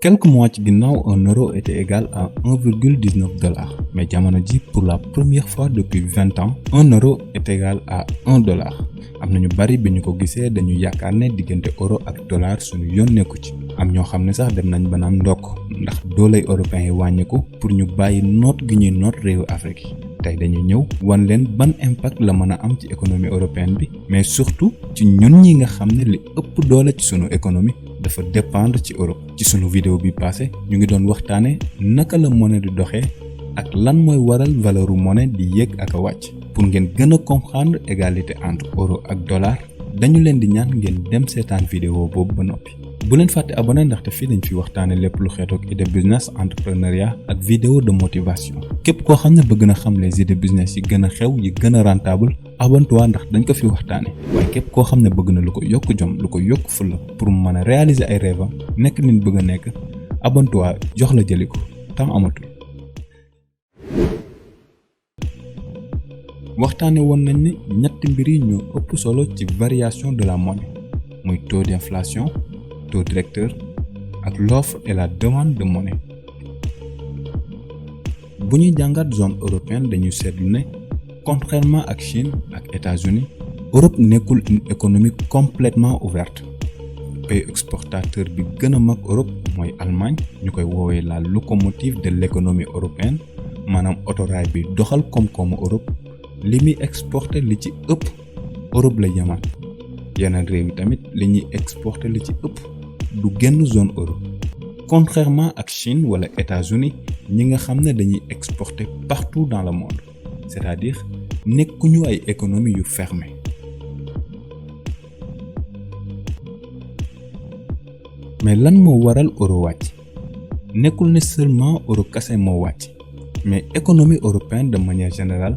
Quelques mois ci ginnaaw un euro était égal à 1,19 $, mais jamono ji pour la première fois depuis 20 ans un euro est égal à $1. am na ñu bari bi ñu ko gisee dañu yaakaar ne diggante euro ak dollar suñu yoon nekku ci am ñoo xam ne sax dem nañ ba naan ndokk ndax doolay européens yi wàññiku pour ñu bàyyi noot gi ñuy noot réewu Afrique yi tey dañu ñëw wan leen ban impact la mën a am ci économie européenne bi mais surtout ci ñun ñi nga xam ne li ëpp doole ci sunu économie dafa dépendre ci Europe. ci sunu vidéo bi passé ñu ngi doon waxtaane naka la monnaie di doxee ak lan mooy waral valeuru monnaie di yéeg ak a wàcc. pour ngeen gën a comprendre égalité entre euro ak dollar dañu leen di ñaan ngeen dem seetaan vidéo boobu ba noppi. bu leen fàtte abonné ndaxte fii dañ fi waxtaane lépp lu xeetook idée business entrepreneuriat ak vidéo de motivation. képp koo xam ne bëgg na xam les idées business yi gën a xew yi gën a rentable abonne-toi ndax dañ ko fi waxtaane waaye képp koo xam ne bëgg na lu ko yokk jom lu ko yokk fulla pour mu mën a réaliser ay rêve am nekk nit bëgg a nekk abonne-toi jox la jëli ko temps amatul. waxtaane woon nañ ne ñetti mbir yi ñoo ëpp solo ci variation de la monnaie muy taux d'inflation, taux directeur ak l'offre et la demande de monnaie. bu ñuy jàngat zone européenne dañuy seetlu ne contrairement ak Chine ak États-Unis Europe nekkul une économie complètement ouverte. pays exportateur bi gën a mag Europe mooy Allemagne ñu koy woowee la locomotive de l'économie européenne maanaam autorail bi doxal koom-koomu Europe li muy exporté li ci ëpp Europe la yemaat yeneen réew yi tamit li ñuy exporté li ci ëpp du génn zone euro. contrairement ak Chine wala États-Unis ñi nga xam ne dañuy exporter partout dans le monde c'est-à-dire nekkuñu ay économie yu fermé. mais lan moo waral euro wàcc nekkul ne seulement euro kase moo wàcc mais économie européenne de manière générale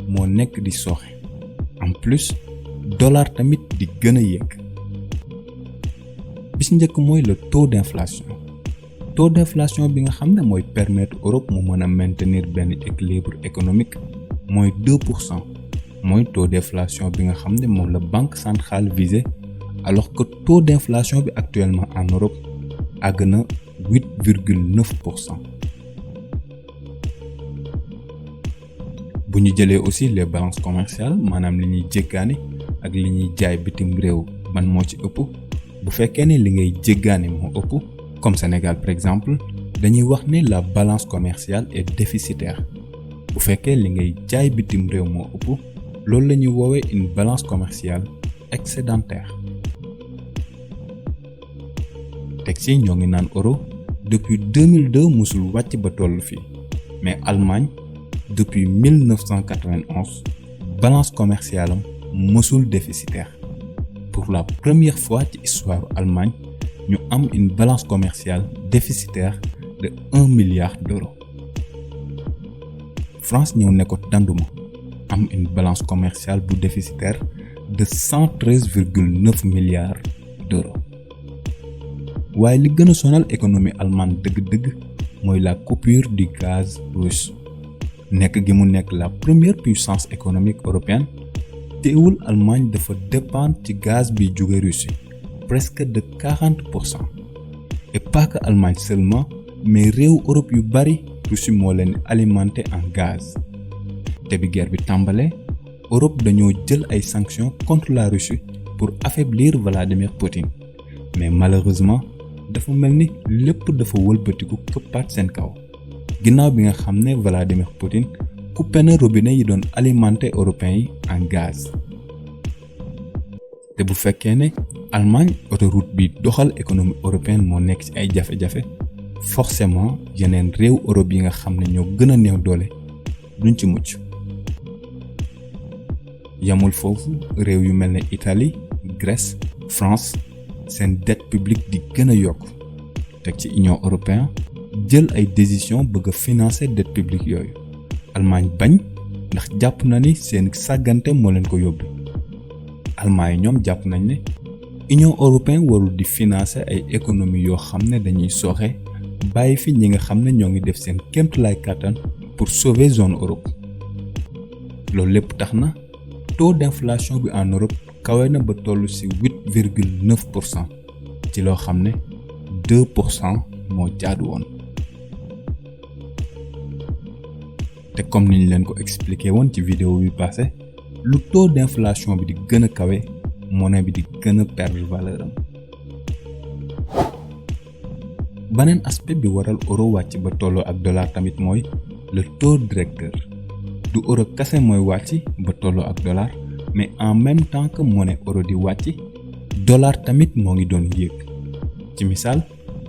moo nekk di sooxe en plus dollar tamit di gën a yéeg. bis njëkk mooy le taux d'inflation. taux d'inflation bi nga xam ne mooy permettre Europe mu mën a maintenir benn équilibre économique mooy 2%. mooy taux d'inflation bi nga xam ne moom la banque centrale visée alors que taux d'inflation bi actuellement en Europe àgg na 8,9%. bu ñu jëlee aussi les balances commerciales maanaam li ñuy jéggaani ak li ñuy jaay bitim réew ban moo ci ëpp bu fekkee ne li ngay jéggaani moo ëpp comme Sénégal par exemple dañuy wax ne la balance commerciale est déficitaire bu fekkee li ngay jaay bitim réew moo ëpp loolu la ñuy woowee une balance commerciale excédentaire. teg ci ñoo ngi naan euro depuis 2002 musul wàcc ba toll fii mais Allemagne depuis 1991 balance commerciale am mësul déficitaire. pour la première fois ci histoire Allemagne ñu am une balance commerciale déficitaire de 1 milliard d'euros. France ñëw ne ko danduma am une balance commerciale bu déficitaire de 113,9 milliards d'euros. waaye li gën a sonal économie allemande dëgg-dëgg mooy la coupure du gaz russe. nekk gi mu nekk la première puissance économique européenne teewul Allemagne dafa dépendre ci gaz bi jóge Russie presque de 40%. et pas que Allemagne seulement mais réew Europe yu bari Russie moo leen alimenté en gaz. te bi guerre bi tàmbalee Europe dañoo jël ay sanctions contre la Russie pour affaiblir Vladimir Poutine mais malheureusement dafa mel ni lépp dafa wëlbatiku këppaat seen kaw ginnaaw bi nga xam ne Vladimir Poutine coupé na robinet yi doon alimenter européens yi en gaz. te bu fekkee ne Allemagne autoroute bi doxal économie européenne moo nekk ci ay jafe-jafe forcément yeneen réew Europe yi nga xam ne ñoo gën a néew doole duñ ci mucc. yamul foofu réew yu mel ne Italie Grèce France seen dette publique di gën a yokk teg ci Union européenne jël ay décisions bëgg a financer dette publique yooyu. Allemagne bañ ndax jàpp na ni seen sàggante moo leen ko yóbbu. Allemagne ñoom jàpp nañ ne Union européenne warul di financer ay économies yoo xam ne dañuy sooxe bàyyi fi ñi nga xam ne ñoo ngi def seen kéemtalaay kàttan pour sauver zone Europe. loolu lépp tax na taux d'inflation bi en Europe kawe na ba toll ci 8,9% ci loo xam ne 2% moo jaadu woon. te comme niñ leen ko expliqué woon ci vidéo bi passé lu taux d'inflation bi di gën a kawe monnaie bi di gën a perdre valeur am. beneen aspect bi waral euro wàcc ba tolloo ak dollar tamit mooy le taux directeur. du euro kese mooy wàcc ba tolloo ak dollar mais en même temps que monnaie euro di wàcc dollar tamit moo ngi doon yéeg. ci misaal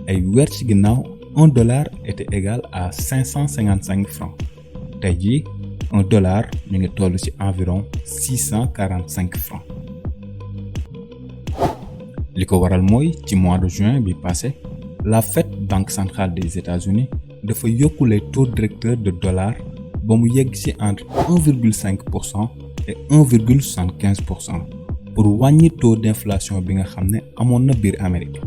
ay weer ci ginnaaw $1 était égal à 555 francs. tey jii $1 mi ngi toll ci environ 645 francs. li ko waral mooy ci mois de juin bi passé la Fed banque centrale des États-Unis dafa yokku les taux directeurs de dollar ba mu yegg ci entre 1,5% et 1,75% pour wàññi taux d'inflation bi nga xam ne amoon na biir Amérique,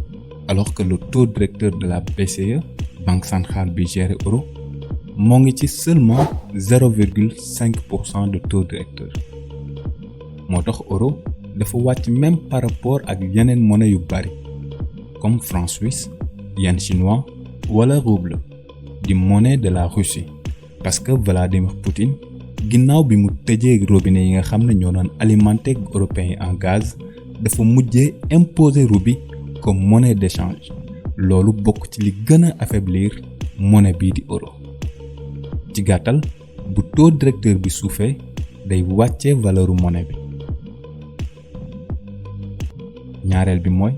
alors que le taux directeur de la BCE banque centrale bi gère euro moo ngi ci seulement 0,5% de taux directeur. moo tax euro dafa wàcc même par rapport ak yeneen monnaie yu bari comme franc suisse, yen chinois wala rouble di monnaie de la Russie, parce que Vladimir Poutine ginnaaw bi mu tëjee robinet yi nga xam ne ñoo doon alimenter européens yi en gaz dafa mujjee imposer rouble comme monnaie d'échange. loolu bokk ci li gën a affaiblir monnaie bii di euro. ci gàttal bu taux directeur bi suufee day wàccee valeuru monnaie bi. ñaareel bi mooy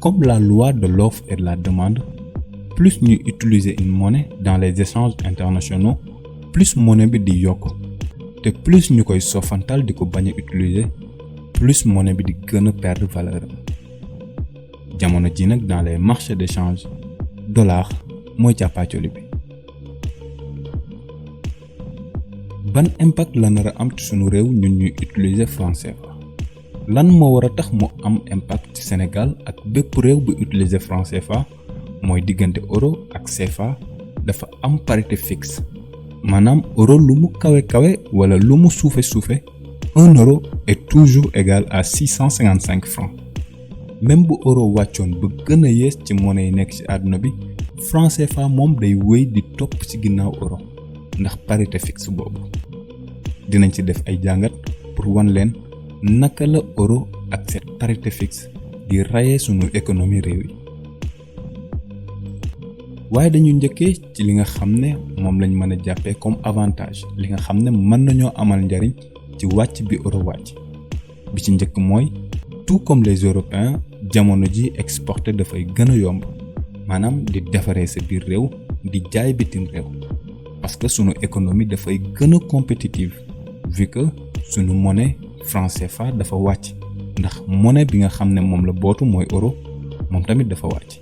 comme la loi de l'offre et de la demande, plus ñuy utiliser une monnaie dans les échanges internationaux plus monnaie bi di yokk te plus ñu koy sofantal di ko bañ a utiliser plus monnaie bi di gën a perdre valeur. jamono ji nag dans les marchés d'échange dollar mooy càppaacoli bi. ban impact la nar a am ci sunu réew ñun ñuy utiliser franc CFA. lan moo war a tax mu am impact ci Sénégal ak bépp réew bu utiliser franc CFA mooy diggante euro ak CFA dafa am parité fixe. maanaam euro lu mu kawe wala lu mu suufe €1 est toujours égal à 655 francs. même bu euro wàccoon ba gën a yées ci monnaie yi nekk ci àdduna bi franc CFA moom day wéy di topp ci ginnaaw euro ndax parité fixe boobu. dinañ ci def ay jàngat pour wan leen naka la euro ak cette parité fixe di rayer sunu économie réew yi. waaye dañu njëkkee ci li nga xam ne moom lañ mën a jàppee comme avantage, li nga xam ne mën nañoo amal njariñ ci wàcc bi euro wàcc. bi ci njëkk mooy tout comme les Européens jamono ji exporter dafay gën a yomb, maanaam di defaree sa biir réew di jaay bitim réew, parce que sunu économie dafay gën a compétitive vu que sunu monnaie franc CFA dafa wàcc ndax monnaie bi nga xam ne moom la bootu mooy euro moom tamit dafa wàcc.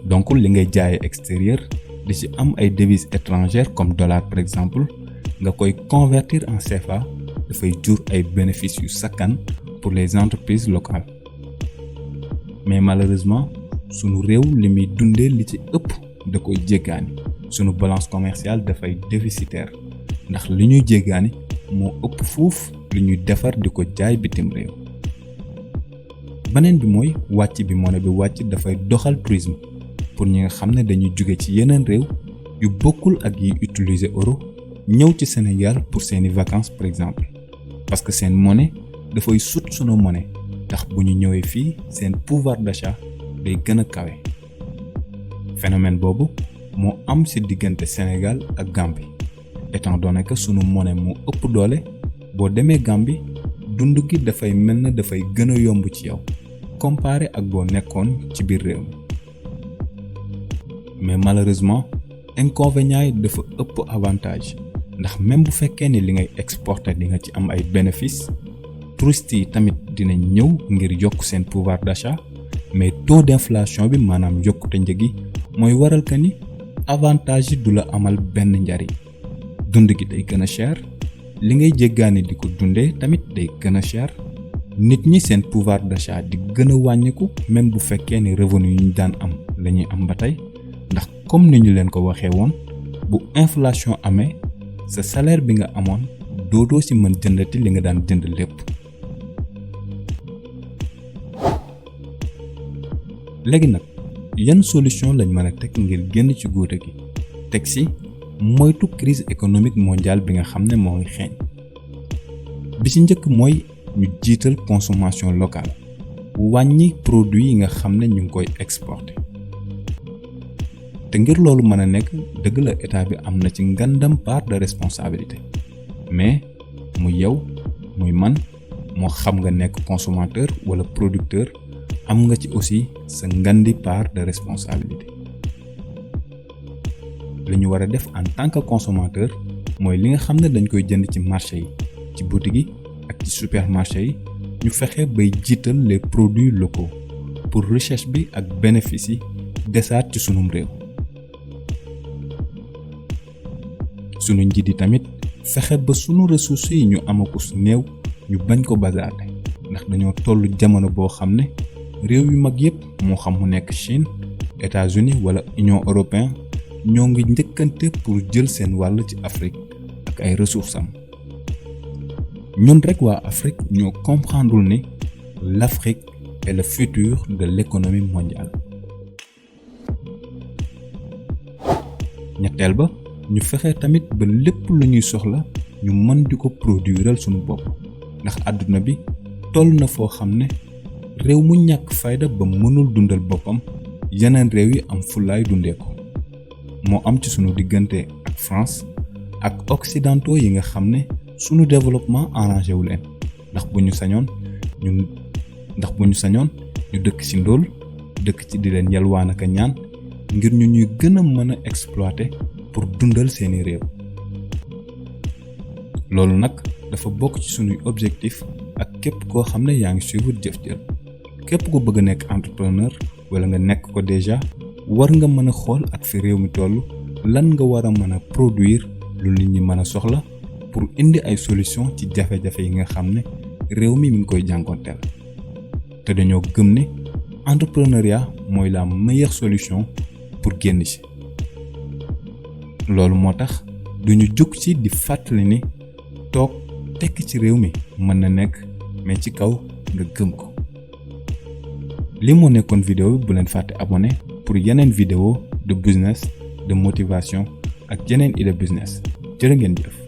donc li ngay jaayee extérieur di ci am ay devises étrangères comme dollar par exemple nga koy convertir en CFA dafay jur ay bénéfices yu sakkan pour les entreprises locales. mais malheureusement sunu réew li muy dundee li ci ëpp da koy jéggaani. sunu balance commerciale dafay déficitaire ndax li ñuy jéggaani moo ëpp fuuf li ñuy defar di ko jaay bitim réew. beneen bi mooy wàcc bi monnaie bi wàcc dafay doxal tourisme pour ñi nga xam ne dañuy jóge ci yeneen réew yu bokkul ak yi utiliser euro ñëw ci Sénégal pour seeni vacances par exemple, parce que seen monnaie dafay sut sunu monnaie tax bu ñu ñëwee fii seen pouvoir d'achat day gën a kawe. phénomène boobu moo am ci diggante Sénégal ak Gambie étant donné que sunu monnaie moo ëpp doole. boo demee Gambie dund gi dafay mel na dafay gën a yomb ci yow comparé ak boo nekkoon ci biir réew mi. mais malheureusement inconvénient yi dafa ëpp avantage ndax même bu fekkee ni li ngay exporter di nga ci am ay bénéfices, touristes yi tamit dinañ ñëw ngir yokk seen pouvoir d'achat, mais taux d'inflation bi maanaam yokkute njëg yi mooy waral que ni avantage yi du la amal benn njariñ. dund gi day gën a cher, li ngay jéggaani di ko dundee tamit day gën a cher, nit ñi seen pouvoir d'achat di gën a wàññiku même bu fekkee ni revenu yi ñu daan am lañuy am ba tey. ndax comme ni ñu leen ko waxee woon bu inflation amee sa salaire bi nga amoon doodoo ci mën jëndati li nga daan jënd lépp. léegi nag yan solution lañ mën a teg ngir génn ci guute gi teg si moytu crise économique mondiale bi nga xam ne moo ngi xeeñ. bi ci njëkk mooy ñu jiital consommation locale wàññi produits yi nga xam ne ñu ngi koy exporter te ngir loolu mën a nekk dëgg la état bi am na ci ngandam part de responsabilité mais muy yow muy man moo xam nga nekk consommateur wala producteur am nga ci aussi sa ngandi part de responsabilité. li ñu war a def en tant que consommateur mooy li nga xam ne dañ koy jënd ci marché yi ci boutique yi ak ci supermarché yi ñu fexe bay jiital les produits locaux pour recherche bi ak bénéfice yi desaat ci sunum réew. sunu njiit yi tamit fexe ba sunu ressources yi ñu amakus néew ñu bañ ko bazarde ndax dañoo toll jamono boo xam ne réew yu mag yépp moo xam mu nekk Chine États-Unis wala Union européenne ñoo ngi njëkkante pour jël seen wàll ci Afrique ak ay ressources am. ñun rek waa Afrique ñoo comprendrewul ni l'Afrique est le futur de l'économie mondiale. ñetteel ba ñu fexe tamit ba lépp lu ñuy soxla ñu mën di ko produiral suñu bopp ndax àdduna bi toll na foo xam ne réew mu ñàkk fayda ba mënul dundal boppam yeneen réew yi am fulaay dundee ko moo am ci sunu diggante ak France ak occidentaux yi nga xam ne sunu développement arrangé wu leen ndax bu ñu sañoon ñu dëkk ci ndóol dëkk ci di leen yalwaan ak a ñaan ngir ñu ñuy gën a mën a exploiter pour dundal seeni réew. loolu nag dafa bokk ci sunuy objectif ak képp koo xam ne yaa ngi suivre Jëf Jël képp ku bëgg a nekk entrepreneur wala nga nekk ko déjà war nga mën a xool ak fi réew mi toll lan nga war a mën a produire lu nit ñi mën a soxla pour indi ay solution ci jafe-jafe yi nga xam ne réew mi ngi koy jànkoonteel te dañoo gëm ne entrepreneuriat mooy la meilleure solution pour génn ci. loolu moo tax duñu jóg ci di fàttali ni toog tekk ci réew mi mën na nekk mais ci kaw nga gëm ko. li moo nekkoon vidéo bi bu leen fàtte abonné pour yeneen vidéo de business de motivation ak yeneen idée business jërë ngeen jëf.